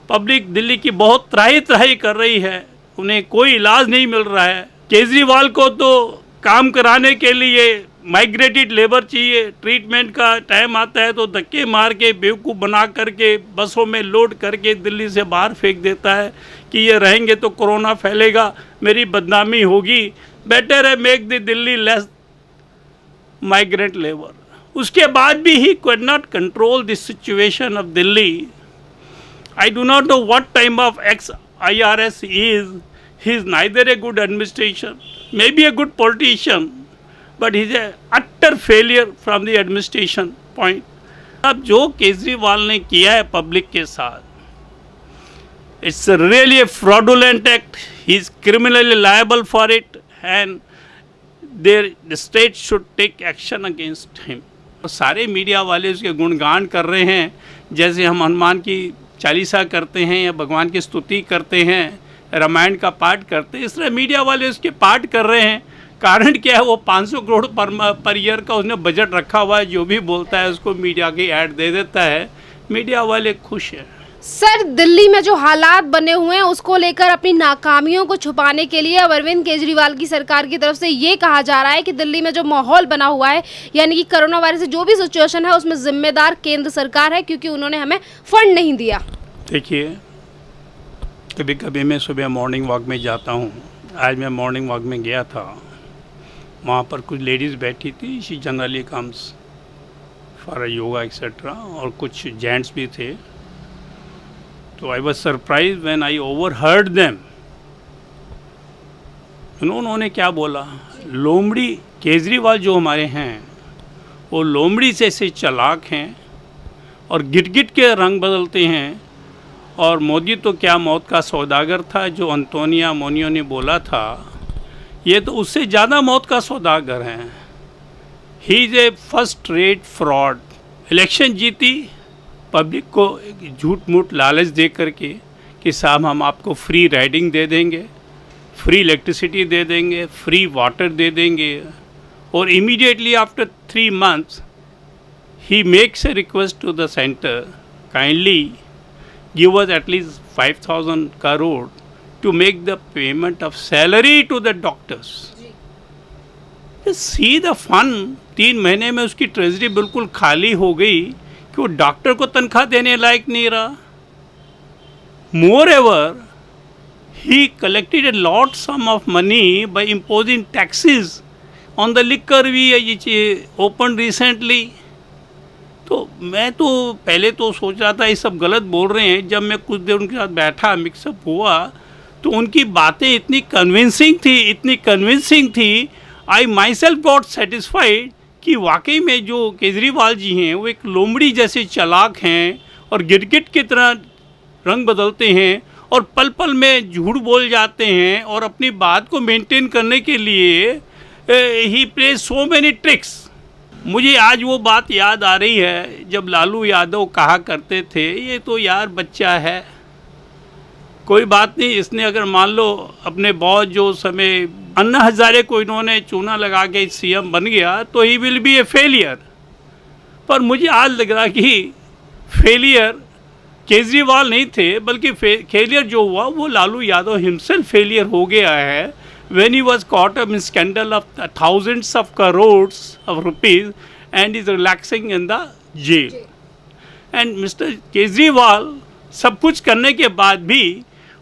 Public Delhi की बहुत त्राही त्राही कर रही है, उन्हें कोई इलाज नहीं मिल रहा है। केजरीवाल को तो काम कराने के लिए माइग्रेटेड लेबर चाहिए, ट्रीटमेंट का टाइम आता है तो धक्के मार के बेवकूफ़ बना करके बसों में लोड करके दिल्ली से बाहर फेंक देता है कि ये रहेंगे तो कोरोना फैलेगा, मेरी बदनामी होगी। बेटर है make the Delhi less migrant labour. उसके बाद भी he could not control the situation of Delhi. I do not know what type of ex-IRS he is. He is neither a good administration, maybe a good politician, but he is a utter failure from the administration point. अब जो केजरीवाल ने किया है public के साथ, it's really a fraudulent act. He is criminally liable for it, and the state should take action against him. सारे media वाले उसके गुणगान कर रहे हैं, जैसे हम हनुमान की चालीसा करते हैं या भगवान की स्तुति करते हैं, रामायण का पाठ करते हैं, इस तरह मीडिया वाले उसके पाठ कर रहे हैं। कारण क्या है, वो 500 करोड़ पर ईयर का उसने बजट रखा हुआ है, जो भी बोलता है उसको मीडिया की ऐड दे देता है, मीडिया वाले खुश हैं। सर, दिल्ली में जो हालात बने हुए हैं उसको लेकर अपनी नाकामियों को छुपाने के लिए अरविंद केजरीवाल की सरकार की तरफ से ये कहा जा रहा है कि दिल्ली में जो माहौल बना हुआ है, यानी कि कोरोना वायरस से जो भी सिचुएशन है उसमें जिम्मेदार केंद्र सरकार है, क्योंकि उन्होंने हमें फंड नहीं दिया। देखिए, कभी कभी मैं सुबह मॉर्निंग वॉक में जाता हूँ। आज मैं मॉर्निंग वॉक में गया था, वहाँ पर कुछ लेडीज़ बैठी थी, she generally comes for yoga etcetera, और कुछ जेंट्स भी थे। तो I was surprise when I overheard them. उन्होंने क्या बोला, लोमड़ी केजरीवाल जो हमारे हैं वो लोमड़ी से ऐसे चालाक हैं और गिट गिट के रंग बदलते हैं, और मोदी तो क्या मौत का सौदागर था, जो अंतोनिया मोनियो ने बोला था, ये तो उससे ज़्यादा मौत का सौदागर हैं। He is a first rate fraud. Election जीती, पब्लिक को झूठ मूठ लालच दे करके कि साहब हम आपको फ्री राइडिंग दे देंगे, फ्री इलेक्ट्रिसिटी दे देंगे, फ्री वाटर दे देंगे, और इमीडिएटली आफ्टर 3 months ही makes a request to the centre, kindly give us at least 5,000 crore to make the payment of salary to the doctors. See the fun. 3 महीने में उसकी treasury बिल्कुल खाली हो गई कि वो डॉक्टर को तनख्वाह देने लायक नहीं रहा। Moreover, he collected a lot sum of money by imposing taxes on the liquor we opened recently. तो मैं तो पहले तो सोच रहा था ये सब गलत बोल रहे हैं। जब मैं कुछ देर उनके साथ बैठा, मिक्सअप हुआ, तो उनकी बातें इतनी कन्विंसिंग थी, आई माई सेल्फ गॉट सेटिस्फाइड कि वाकई में जो केजरीवाल जी हैं वो एक लोमड़ी जैसे चालाक हैं और गिटगिट की तरह रंग बदलते हैं और पल पल में झूठ बोल जाते हैं, और अपनी बात को मेंटेन करने के लिए he plays so many tricks. मुझे आज वो बात याद आ रही है जब लालू यादव कहा करते थे, ये तो यार बच्चा है, कोई बात नहीं, इसने अगर मान लो अपने बॉस जो समय अन्ना हजारे को इन्होंने चूना लगा के सीएम बन गया तो he will be A failure. पर मुझे आज लग रहा कि फेलियर केजरीवाल नहीं थे, बल्कि फेलियर जो हुआ वो लालू यादव हिमसेल्फ फेलियर हो गया है। When he was caught up in scandal of thousands of crores of rupees and is relaxing in the jail. And Mr. Kejriwal सब कुछ करने के बाद भी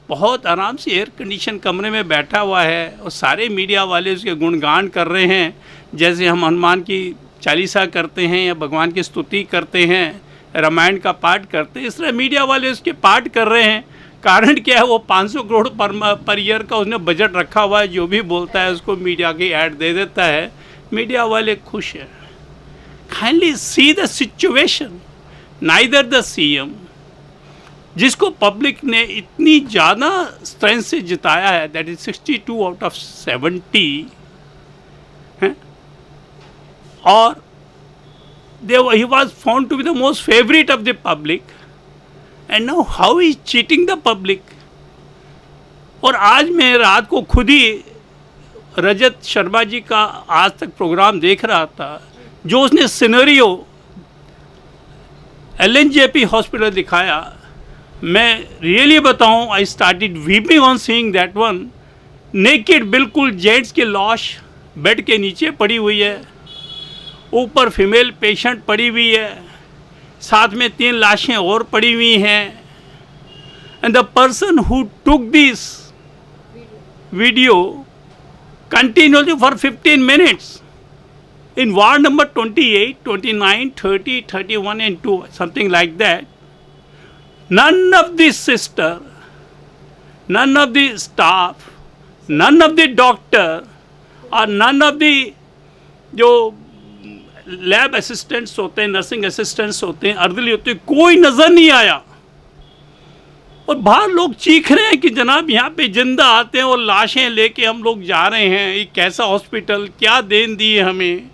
बहुत आराम से एयर कंडीशन कमरे में बैठा हुआ है, और सारे मीडिया वाले उसके गुणगान कर रहे हैं, जैसे हम हनुमान की चालीसा करते हैं या भगवान की स्तुति करते हैं, रामायण का पाठ करते हैं, इस तरह मीडिया वाले उसके पाठ कर रहे हैं। कारण क्या है, वो 500 करोड़ पर ईयर का उसने बजट रखा हुआ है, जो भी बोलता है उसको मीडिया की ऐड दे देता है, मीडिया वाले खुश हैं। Kindly see the situation. Neither the CM, जिसको पब्लिक ने इतनी ज़्यादा स्ट्रेंथ से जिताया है, दैट इज 62 out of 70 हैं, और he was found to be the most favorite of the public, and now how he is cheating the public. और आज मैं रात को खुद ही रजत शर्मा जी का आज तक प्रोग्राम देख रहा था, जो उसने सिनेरियो LNJP हॉस्पिटल दिखाया, मैं रियली बताऊं, I started weeping on seeing that one. Naked, बिल्कुल जेंट्स की लाश बेड के नीचे पड़ी हुई है, ऊपर फीमेल पेशेंट पड़ी हुई है, साथ में 3 लाशें और पड़ी हुई हैं। And the person who took this video continuously for 15 minutes in ward number 28, 29, 30, 31 and 2, something like that. None of the sister, none of the staff, none of the doctor or none of the जो lab assistants होते हैं, nursing assistants होते हैं, अर्दली होते हैं, कोई नज़र नहीं आया। और बाहर लोग चीख रहे हैं कि जनाब यहाँ पे जिंदा आते हैं और लाशें लेके हम लोग जा रहे हैं, ये कैसा हॉस्पिटल, क्या देन दी है हमें।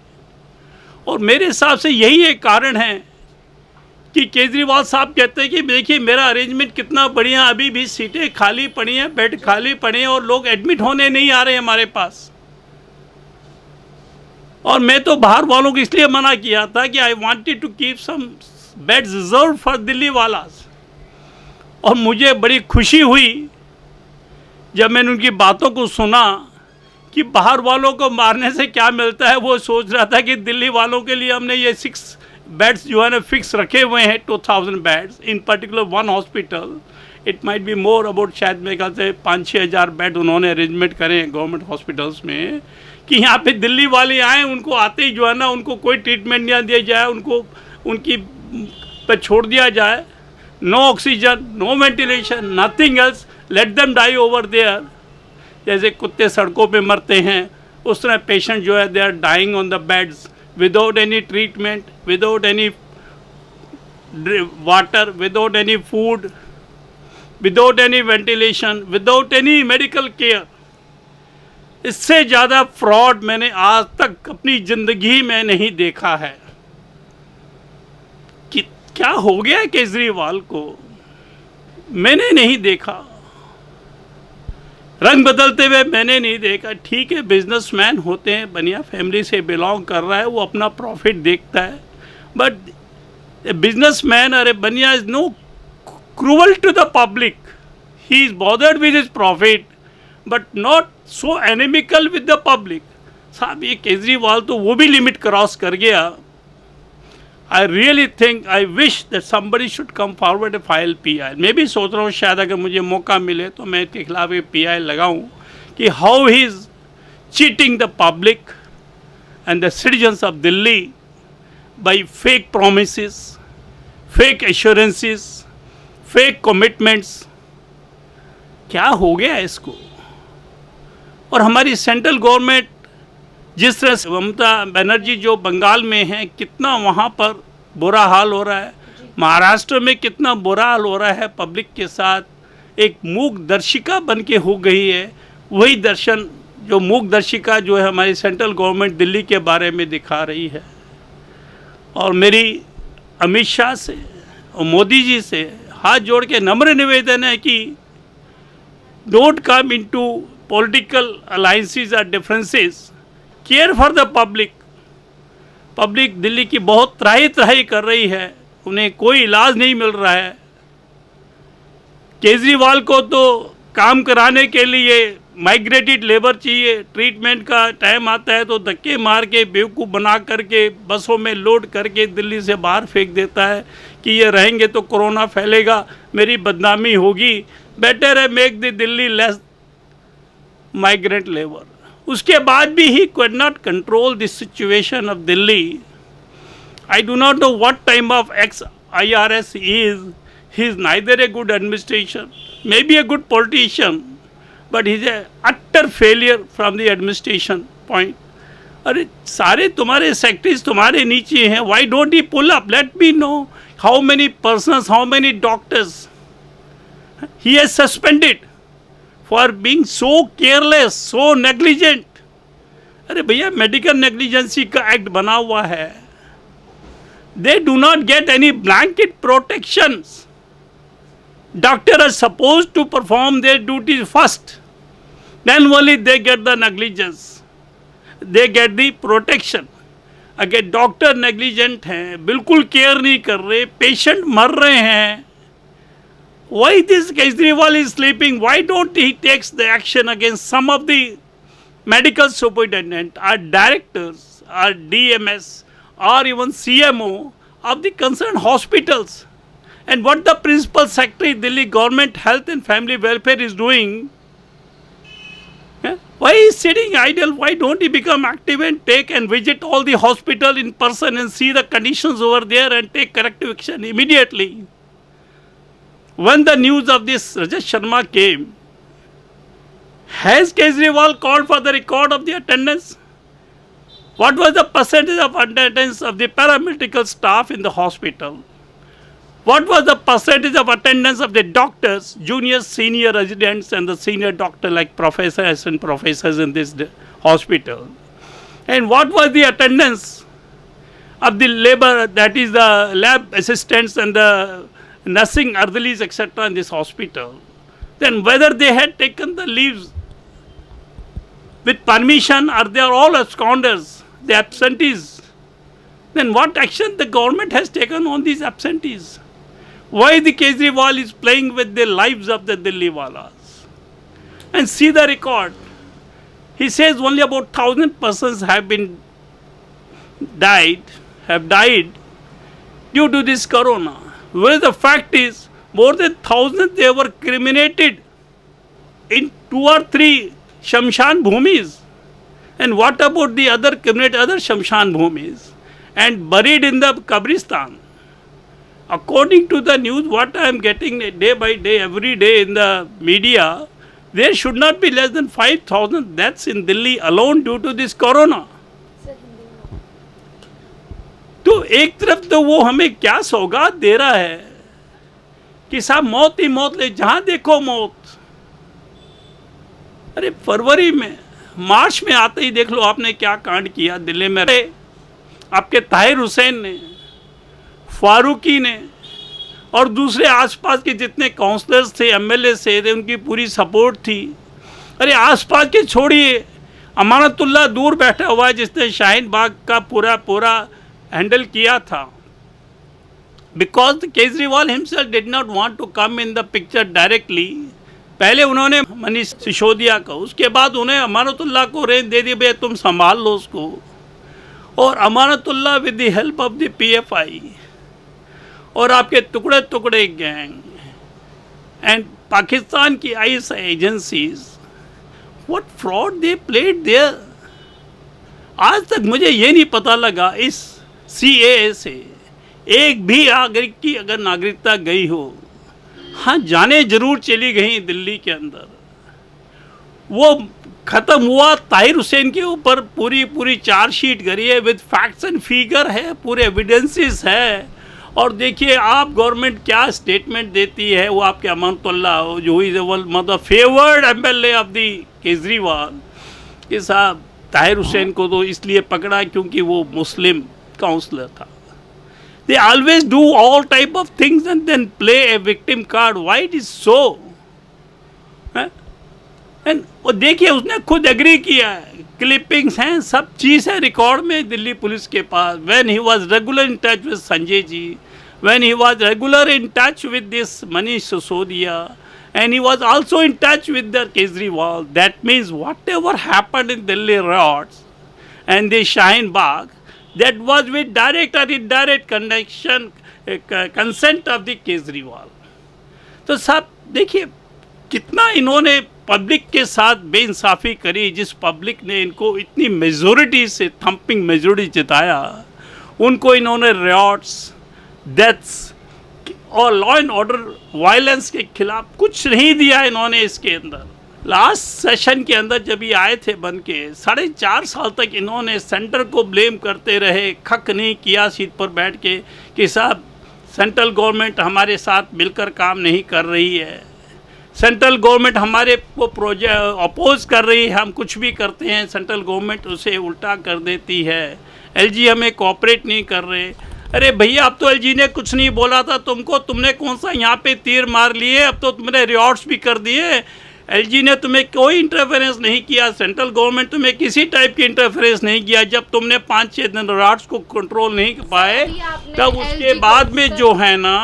और मेरे हिसाब से यही एक कारण है कि केजरीवाल साहब कहते हैं कि देखिए मेरा अरेंजमेंट कितना बढ़िया, अभी भी सीटें खाली पड़ी हैं, बेड खाली पड़े हैं और लोग एडमिट होने नहीं आ रहे हैं हमारे पास। और मैं तो बाहर वालों को इसलिए मना किया था कि I wanted to keep some beds reserve for Delhi वालास। और मुझे बड़ी खुशी हुई जब मैंने उनकी बातों को सुना कि बाहर वालों को मारने से क्या मिलता है। वो सोच रहा था कि दिल्ली वालों के लिए हमने ये 6 बेड्स जो है ना फिक्स रखे हुए हैं, 2000 beds in particular one hospital. It might be more about, शायद मेरे ख्याल से 5-6 हज़ार बेड उन्होंने अरेंजमेंट करे हैं गवर्नमेंट हॉस्पिटल्स में, कि यहाँ पे दिल्ली वाले आएँ, उनको आते ही जो है ना उनको कोई ट्रीटमेंट ना दिया जाए, उनको उनकी पे छोड़ दिया जाए। No oxygen, no ventilation, nothing else, let them die over there. जैसे कुत्ते सड़कों पे मरते हैं उस तरह पेशेंट जो है they are dying on the beds without any treatment, without any water, without any food, without any ventilation, without any medical care. इससे ज़्यादा फ्रॉड मैंने आज तक अपनी ज़िंदगी में नहीं देखा है। कि क्या हो गया है केजरीवाल को, मैंने नहीं देखा। रंग बदलते हुए मैंने नहीं देखा। ठीक है, बिजनेसमैन होते हैं, बनिया फैमिली से बिलोंग कर रहा है, वो अपना प्रॉफिट देखता है, बट बिजनेसमैन और Bania is no cruel to the public. He is bothered with his profit but not so inimical with the public. साहब ये केजरीवाल तो वो भी लिमिट क्रॉस कर गया। I really think, I wish that somebody should come forward and file PI. मैं भी सोच रहा हूँ शायद अगर मुझे मौका मिले तो मैं इसके खिलाफ एक PI लगाऊँ कि how he is cheating the public and the citizens of Delhi by fake promises, fake assurances, fake commitments। क्या हो गया है इसको। और हमारी सेंट्रल गवर्नमेंट जिस तरह से ममता बनर्जी जो बंगाल में हैं, कितना वहाँ पर बुरा हाल हो रहा है, महाराष्ट्र में कितना बुरा हाल हो रहा है पब्लिक के साथ, एक मूक दर्शिका बन के हो गई है। वही दर्शन जो मूक दर्शिका जो है हमारी सेंट्रल गवर्नमेंट दिल्ली के बारे में दिखा रही है। और मेरी अमित शाह से और मोदी जी से हाथ जोड़ के नम्र निवेदन है कि don't come into political alliances और differences, care for the public. Public Delhi की बहुत त्राही कर रही है, उन्हें कोई इलाज नहीं मिल रहा है। केजरीवाल को तो काम कराने के लिए माइग्रेटेड लेबर चाहिए, ट्रीटमेंट का टाइम आता है तो धक्के मार के बेवकूफ़ बना करके बसों में लोड करके दिल्ली से बाहर फेंक देता है कि ये रहेंगे तो कोरोना फैलेगा, मेरी बदनामी होगी। बेटर है make the Delhi less migrant labour. उसके बाद भी ही could not control the situation of Delhi. I do not know what type of ex-IRS he is. He is neither a good administration, maybe a good politician, but he is a utter failure from the administration point. अरे सारे तुम्हारे secretaries तुम्हारे नीचे हैं, why don't you pull up? Let me know how many persons, how many doctors he has suspended for being so careless, so negligent. अरे भैया medical negligence का act बना हुआ है। They do not get any blanket protections. Doctors are supposed to perform their duties first. Then only they get the negligence. They get the protection. अगर doctor negligent हैं, बिल्कुल care नहीं कर रहे, पेशेंट मर रहे हैं, Why this Kejriwal is sleeping? Why don't he takes the action against some of the medical superintendent, or directors, or DMS, or even CMO of the concerned hospitals? And what the principal secretary, Delhi Government Health and Family Welfare is doing? Why is he sitting idle? Why don't he become active and take and visit all the hospital in person and see the conditions over there and take corrective action immediately? When the news of this Rajat Sharma came, has Kejriwal called for the record of the attendance? What was the percentage of attendance of the paramedical staff in the hospital? What was the percentage of attendance of the doctors, junior, senior residents and the senior doctor like professors and professors in this hospital? And what was the attendance of the labor, that is the lab assistants and the nursing orderlies, etc. in this hospital? Then whether they had taken the leaves with permission or they are all absconders, the absentees, then what action the government has taken on these absentees? Why the Kejriwal is playing with the lives of the Delhi walas? And see the record. He says only about 1,000 persons have died due to this corona. Where the fact is, more than 1,000 they were cremated in 2 or 3 Shamshan Bhumis. And what about the other Shamshan Bhumis? And buried in the Kabristan. According to the news, what I am getting day by day, every day in the media, there should not be less than 5,000 deaths in Delhi alone due to this corona. तो एक तरफ तो वो हमें क्या सौगात दे रहा है कि साहब मौत ही मौत ले, जहां देखो मौत। अरे फरवरी में, मार्च में आते ही देख लो आपने क्या कांड किया दिल्ली में। आपके ताहिर हुसैन ने, फारूकी ने और दूसरे आसपास के जितने काउंसलर्स थे, एमएलए थे, उनकी पूरी सपोर्ट थी। अरे आसपास के छोड़िए, अमानतुल्लाह दूर बैठा हुआ है जिसने शाहीन बाग का पूरा हैंडल किया था। Because Kejriwal himself did not want to come in the picture directly. पहले उन्होंने मनीष सिसोदिया को, उसके बाद उन्हें अमानतुल्लाह को रेंज दे दी, भैया तुम संभाल लो उसको। और Amanatullah with the help of the PFI और आपके टुकड़े टुकड़े गैंग एंड पाकिस्तान की ISI agencies, what fraud they played there. आज तक मुझे ये नहीं पता लगा इस सीएए से एक भी नागरिक की अगर नागरिकता गई हो। हाँ, जाने जरूर चली गई दिल्ली के अंदर। वो ख़त्म हुआ, ताहिर हुसैन के ऊपर पूरी चार्जशीट करी है, विद फैक्ट्स एंड फिगर है, पूरे एविडेंसेस है। और देखिए आप गवर्नमेंट क्या स्टेटमेंट देती है। वो आपके अमानतुल्लाह जो इज मतलब favoured MLA of the Kejriwal के साहब ताहिर हुसैन को तो इसलिए पकड़ा क्योंकि वो मुस्लिम काउंसलर था। They always do all type of things and then play a victim card. Why it is so? And वो देखिए उसने खुद एग्री किया है, क्लिपिंग्स हैं, सब चीज़ है रिकॉर्ड में दिल्ली पुलिस के पास। When he was regular in touch with Sanjay ji, when he was regular in touch with this Manish Sisodia, and he was also in touch with the Kejriwal. That means whatever happened in Delhi riots and the Shaheen Bagh, that was with direct or indirect consent of the Kejriwal. तो साहब देखिए कितना इन्होंने public के साथ बेइंसाफ़ी करी। जिस public ने इनको इतनी मेजोरिटी से, थम्पिंग मेजोरिटी जिताया, उनको इन्होंने रियॉट्स, डेथ्स और लॉ एंड ऑर्डर वायलेंस के खिलाफ कुछ नहीं दिया इन्होंने। इसके अंदर लास्ट सेशन के अंदर जब ये आए थे बन के, 4.5 साल तक इन्होंने सेंटर को ब्लेम करते रहे, खक नहीं किया सीट पर बैठ के कि साहब सेंट्रल गवर्नमेंट हमारे साथ मिलकर काम नहीं कर रही है, सेंट्रल गवर्नमेंट हमारे को प्रोजेक्ट अपोज कर रही है, हम कुछ भी करते हैं सेंट्रल गवर्नमेंट उसे उल्टा कर देती है, एलजी हमें कोऑपरेट नहीं कर रहे। अरे भैया अब तो एलजी ने कुछ नहीं बोला था तुमको, तुमने कौन सा यहाँ पे तीर मार लिए, अब तो तुमने रियॉट्स भी कर दिए। एलजी ने तुम्हें कोई इंटरफेरेंस नहीं किया, सेंट्रल गवर्नमेंट तुम्हें किसी टाइप की इंटरफेरेंस नहीं किया। जब तुमने 5-6 दिन रियॉट्स को कंट्रोल नहीं कर पाए, तब उसके बाद में जो है ना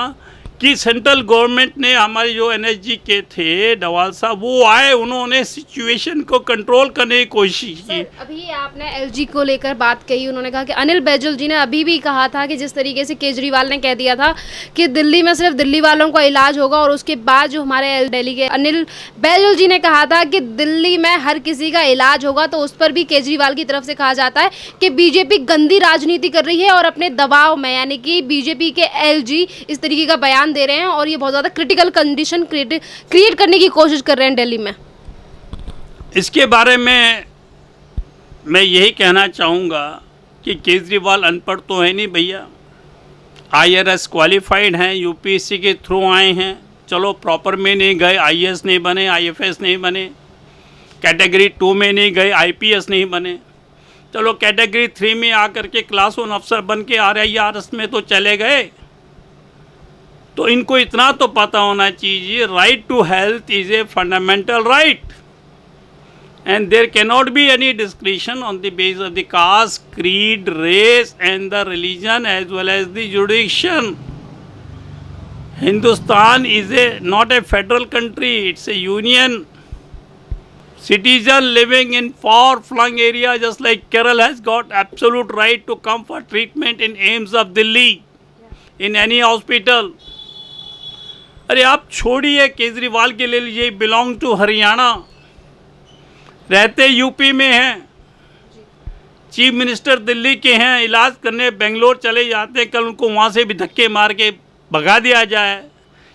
कि सेंट्रल गवर्नमेंट ने हमारे जो एनएसजी के थे डवाल साहब, वो आए, उन्होंने सिचुएशन को कंट्रोल करने की कोशिश की। अभी आपने एलजी को लेकर बात कही, उन्होंने कहा कि अनिल बैजल जी ने अभी भी कहा था कि जिस तरीके से केजरीवाल ने कह दिया था कि दिल्ली में सिर्फ दिल्ली वालों का इलाज होगा, और उसके बाद जो हमारे दिल्ली के अनिल बैजल जी ने कहा था कि दिल्ली में हर किसी का इलाज होगा, तो उस पर भी केजरीवाल की तरफ से कहा जाता है कि बीजेपी गंदी राजनीति कर रही है और अपने दबाव में, यानी कि बीजेपी के एलजी इस तरीके का बयान दे रहे हैं और ये बहुत ज़्यादा क्रिटिकल कंडीशन क्रिएट करने की कोशिश कर रहे हैं दिल्ली में। इसके बारे में मैं यही कहना चाहूँगा कि केजरीवाल अनपढ़ तो है नहीं भैया, IRS क्वालिफाइड हैं, यूपीएससी के थ्रू आए हैं, चलो प्रॉपर में नहीं गए, IAS नहीं बने, IFS नहीं बने, कैटेगरी 2 में नहीं गए, IPS नहीं बने, चलो कैटेगरी 3 में आकर के क्लास 1 अफसर बन के RIRS में तो चले गए। तो इनको इतना तो पता होना चाहिए, right to health is a fundamental right and there cannot be any discrimination on the basis of the caste, creed, race and the religion as well as the jurisdiction. Hindustan is not a federal country, it's a union. Citizen living in far-flung area just like Kerala has got absolute right to come for treatment in AIIMS of Delhi, in any hospital. अरे आप छोड़िए केजरीवाल के ले लीजिए, belong to Haryana, रहते UP में हैं, chief minister Delhi के हैं, इलाज करने बेंगलोर चले जाते हैं, कल उनको वहाँ से भी धक्के मार के भगा दिया जाए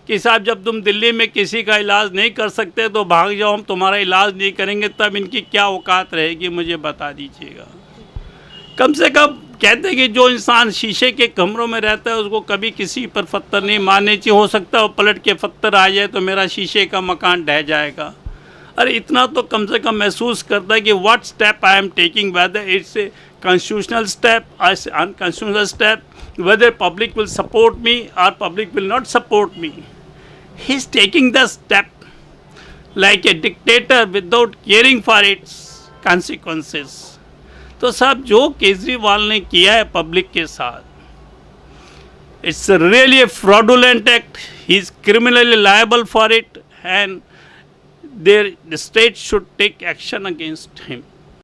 कि साहब जब तुम दिल्ली में किसी का इलाज नहीं कर सकते तो भाग जाओ, हम तुम्हारा इलाज नहीं करेंगे, तब इनकी क्या औकात रहेगी मुझे बता दीजिएगा। कम से कम कहते हैं कि जो इंसान शीशे के कमरों में रहता है उसको कभी किसी पर पत्थर नहीं मारने चाहिए, हो सकता है वो पलट के पत्थर आ जाए तो मेरा शीशे का मकान ढह जाएगा। अरे इतना तो कम से कम महसूस करता है कि what step I am taking, whether it's a constitutional step और unconstitutional step, whether public will support me और public will not support me. He is taking the step like a dictator without caring for its consequences. तो साहब जो केजरीवाल ने किया है public के साथ, it's really a fraudulent act, he is criminally liable for it and the state should take action against him.